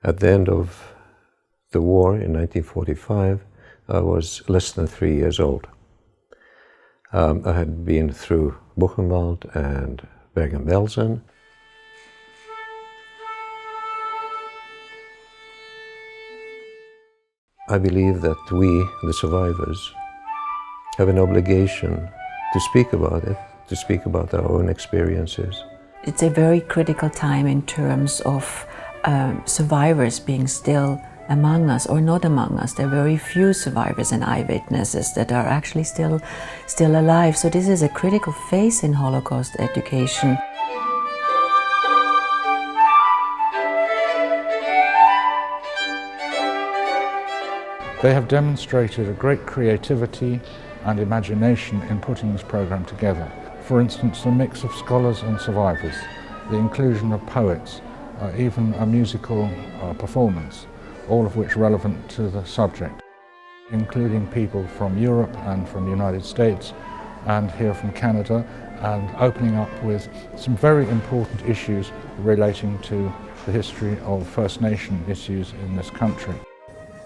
At the end of the war in 1945, I was less than 3 years old. I had been through Buchenwald and Bergen-Belsen. I believe that we, the survivors, have an obligation to speak about it, to speak about our own experiences. It's a very critical time in terms of survivors being still among us or not among us. There are very few survivors and eyewitnesses that are actually still alive. So this is a critical phase in Holocaust education. They have demonstrated a great creativity and imagination in putting this program together. For instance, a mix of scholars and survivors, the inclusion of poets, even a musical performance, all of which relevant to the subject, including people from Europe and from the United States and here from Canada, and opening up with some very important issues relating to the history of First Nation issues in this country.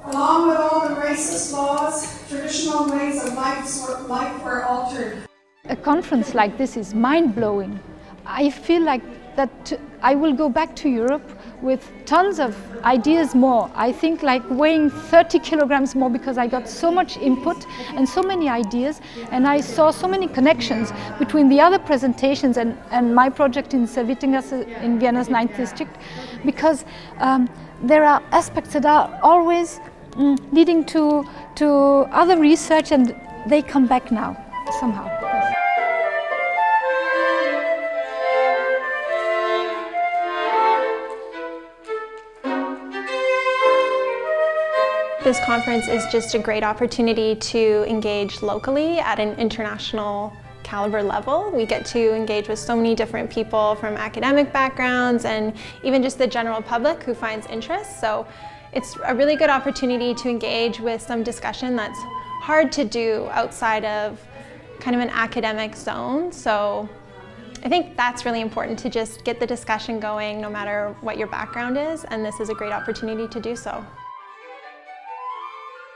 Along with all the racist laws, traditional ways of life were altered. A conference like this is mind-blowing. I feel like that I will go back to Europe with tons of ideas more. I think like weighing 30 kilograms more, because I got so much input and so many ideas, and I saw so many connections between the other presentations and my project in Savittingasse in Vienna's 9th district, because there are aspects that are always leading to other research, and they come back now somehow. This conference is just a great opportunity to engage locally at an international caliber level. We get to engage with so many different people from academic backgrounds and even just the general public who finds interest. So it's a really good opportunity to engage with some discussion that's hard to do outside of kind of an academic zone. So I think that's really important, to just get the discussion going no matter what your background is, and this is a great opportunity to do so.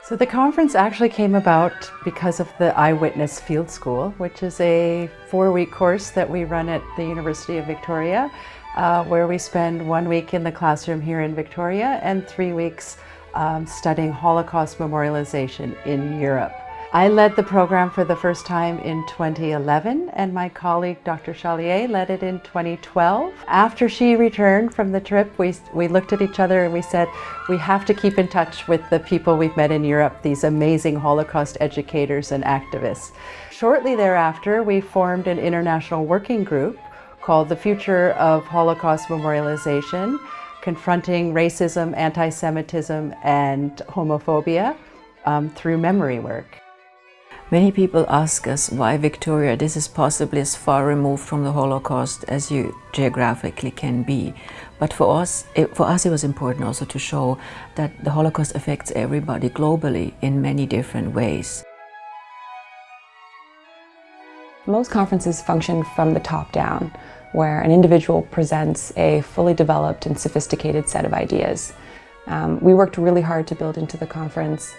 So the conference actually came about because of the Eyewitness Field School, which is a 4-week course that we run at the University of Victoria, where we spend 1 week in the classroom here in Victoria and 3 weeks studying Holocaust memorialization in Europe. I led the program for the first time in 2011, and my colleague Dr. Schallié led it in 2012. After she returned from the trip, we looked at each other and we said, we have to keep in touch with the people we've met in Europe, these amazing Holocaust educators and activists. Shortly thereafter, we formed an international working group called The Future of Holocaust Memorialization, confronting racism, anti-Semitism, and homophobia through memory work. Many people ask us why Victoria. This is possibly as far removed from the Holocaust as you geographically can be. But for us it was important also to show that the Holocaust affects everybody globally in many different ways. Most conferences function from the top down, where an individual presents a fully developed and sophisticated set of ideas. We worked really hard to build into the conference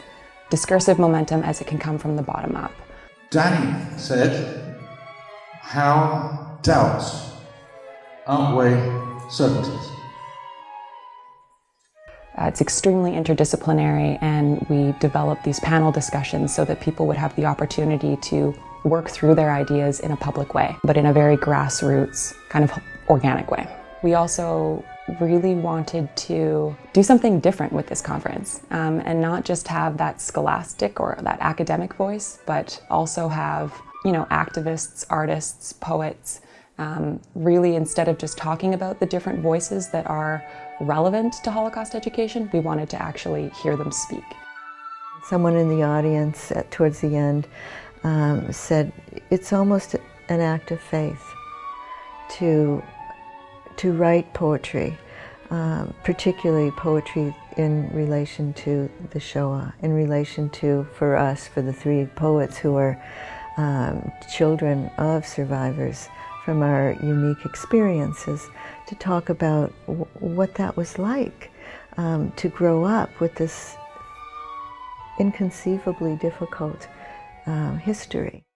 discursive momentum as it can come from the bottom up. Danny said, how doubts outweigh certainties. It's extremely interdisciplinary, and we developed these panel discussions so that people would have the opportunity to work through their ideas in a public way, but in a very grassroots, kind of organic way. We also really wanted to do something different with this conference, and not just have that scholastic or that academic voice, but also have, activists, artists, poets, really, instead of just talking about the different voices that are relevant to Holocaust education, we wanted to actually hear them speak. Someone in the audience towards the end said it's almost an act of faith to write poetry, particularly poetry in relation to the Shoah, in relation to, for us, for the 3 poets who are children of survivors from our unique experiences, to talk about what that was like. to grow up with this inconceivably difficult history.